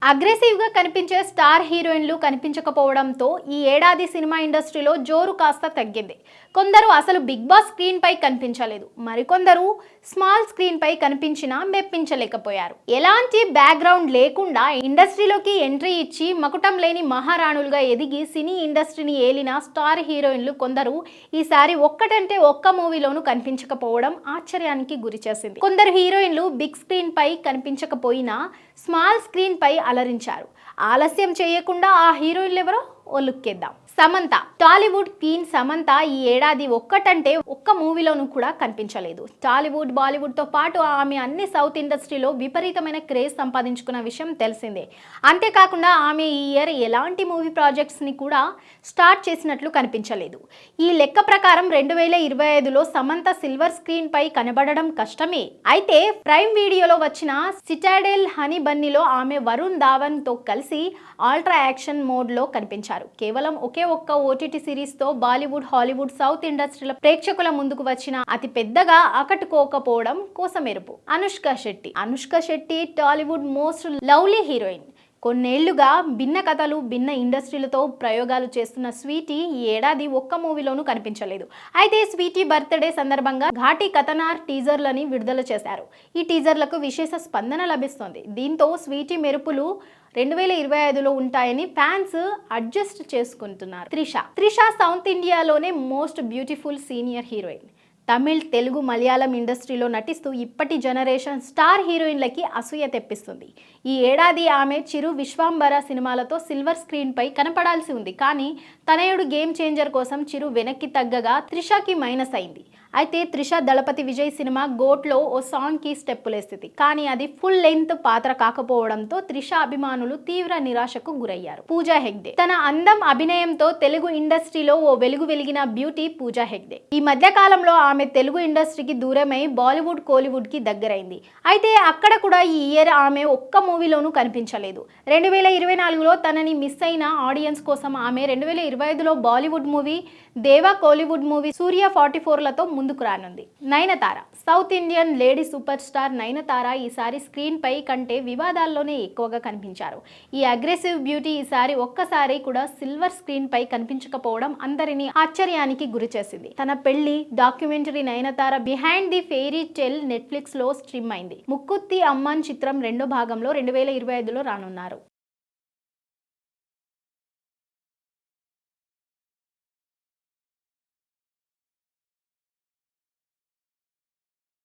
Aggressive గా కనిపించే star హీరోయిన్లు కనిపించకపోవడంతో ఈ ఏడాది సినిమా ఇండస్ట్రీలో జోరు కాస్త తగ్గింది. కొందరు అసలు బిగ్ బాస్ స్క్రీన్ పై కనిపించలేదు, మరికొందరు స్మాల్ స్క్రీన్ పై కనిపించినా మెప్పించలేకపోయారు. ఎలాంటి బ్యాక్గ్రౌండ్ లేకుండా ఇండస్ట్రీలోకి ఎంట్రీ ఇచ్చి మకుటం లేని మహారాణులుగా ఎదిగి సినీ ఇండస్ట్రీని ఏలిన స్టార్ హీరోయిన్లు కొందరు ఈసారి ఒక్కటంటే ఒక్క మూవీలోనూ కనిపించకపోవడం ఆశ్చర్యానికి గురిచేసింది. కొందరు హీరోయిన్లు బిగ్ స్క్రీన్ పై కనిపించకపోయినా స్మాల్ స్క్రీన్ పై అలరించారు. ఆలస్యం చేయకుండా ఆ హీరోయిన్లు ఎవరో ఓ లుక్ ఇద్దాం. సమంత. టాలీవుడ్ క్వీన్ సమంత ఈ ఏడాది ఒక్కటంటే ఒక్క మూవీలోనూ కూడా కనిపించలేదు. టాలీవుడ్, బాలీవుడ్ తో పాటు ఆమె అన్ని సౌత్ ఇండస్ట్రీలో విపరీతమైన క్రేజ్ సంపాదించుకున్న విషయం తెలిసిందే. అంతేకాకుండా ఆమె ఈ ఇయర్ ఎలాంటి మూవీ ప్రాజెక్ట్స్ ని కూడా స్టార్ట్ చేసినట్లు కనిపించలేదు. ఈ లెక్క ప్రకారం 2025లో సమంత సిల్వర్ స్క్రీన్ పై కనబడడం కష్టమే. అయితే ప్రైమ్ వీడియోలో వచ్చిన సిటాడెల్ హనీ బన్నీలో ఆమె వరుణ్ ధావన్ తో కలిసి అల్ట్రా యాక్షన్ మోడ్ లో కనిపించారు. కేవలం ఒకే ఒక్క ఓటీటీ సిరీస్ తో బాలీవుడ్, హాలీవుడ్, సౌత్ ఇండస్ట్రీల ప్రేక్షకుల ముందుకు వచ్చిన అతి పెద్దగా ఆకట్టుకోకపోవడం కోసమెరుపు. Anushka Shetty Tollywood most lovely heroine. కొన్నేళ్లుగా భిన్న కథలు, భిన్న ఇండస్ట్రీలతో ప్రయోగాలు చేస్తున్న స్వీటీ ఈ ఏడాది ఒక్క మూవీలోనూ కనిపించలేదు. అయితే స్వీటీ బర్త్డే సందర్భంగా ఘాటీ కథనార్ టీజర్లని విడుదల చేశారు. ఈ టీజర్లకు విశేష స్పందన లభిస్తోంది. దీంతో స్వీటీ మెరుపులు 2025లో ఉంటాయని ఫ్యాన్స్ అడ్జస్ట్ చేసుకుంటున్నారు. త్రిష సౌత్ ఇండియాలోనే most beautiful senior heroine. Tamil, Telugu, Malayalam ఇండస్ట్రీలో నటిస్తూ ఇప్పటి జనరేషన్ స్టార్ హీరోయిన్లకి అసూయ తెప్పిస్తుంది. ఈ ఏడాది ఆమె చిరు, విశ్వాంబర సినిమాలతో సిల్వర్ స్క్రీన్ పై కనపడాల్సి ఉంది. కానీ తనయుడు గేమ్ చేంజర్ కోసం చిరు వెనక్కి తగ్గగా త్రిషకి మైనస్ అయింది. అయితే త్రిష దళపతి విజయ్ సినిమా గోట్లో ఓ సాంగ్ కి స్టెప్పులేస్తుంది. కానీ అది ఫుల్ లెంత్ పాత్ర కాకపోవడంతో త్రిష అభిమానులు తీవ్ర నిరాశకు గురయ్యారు. పూజా హెగ్డే. తన అందం, అభినయంతో తెలుగు ఇండస్ట్రీలో ఓ వెలుగు వెలిగిన బ్యూటీ పూజా హెగ్డే. ఈ మధ్య కాలంలో ఆమె తెలుగు ఇండస్ట్రీకి దూరమై బాలీవుడ్, కోలీవుడ్ కి దగ్గరైంది. అయితే అక్కడ కూడా ఈ ఇయర్ ఆమె ఒక్క మూవీలోనూ కనిపించలేదు. 2024లో తనని మిస్ అయిన ఆడియన్స్ కోసం ఆమె 2025లో బాలీవుడ్ మూవీ దేవా, కోలీవుడ్ మూవీ సూర్య 44లతో ముందుకు రానుంది. Nayanthara. South Indian lady super star Nayanthara ఈసారి స్క్రీన్ పై కంటే వివాదాల్లోనే ఎక్కువగా కనిపించారు. ఈ అగ్రెసివ్ బ్యూటీ ఈసారి ఒక్కసారి కూడా సిల్వర్ స్క్రీన్ పై కనిపించకపోవడం అందరినీ ఆశ్చర్యానికి గురిచేసింది. తన పెళ్లి documentary Nayanthara behind the fairy tell Netflix లో స్ట్రీమ్ అయింది. ముక్కుత్తి అమ్మన్ చిత్రం రెండో భాగంలో 2025లో రానున్నారు.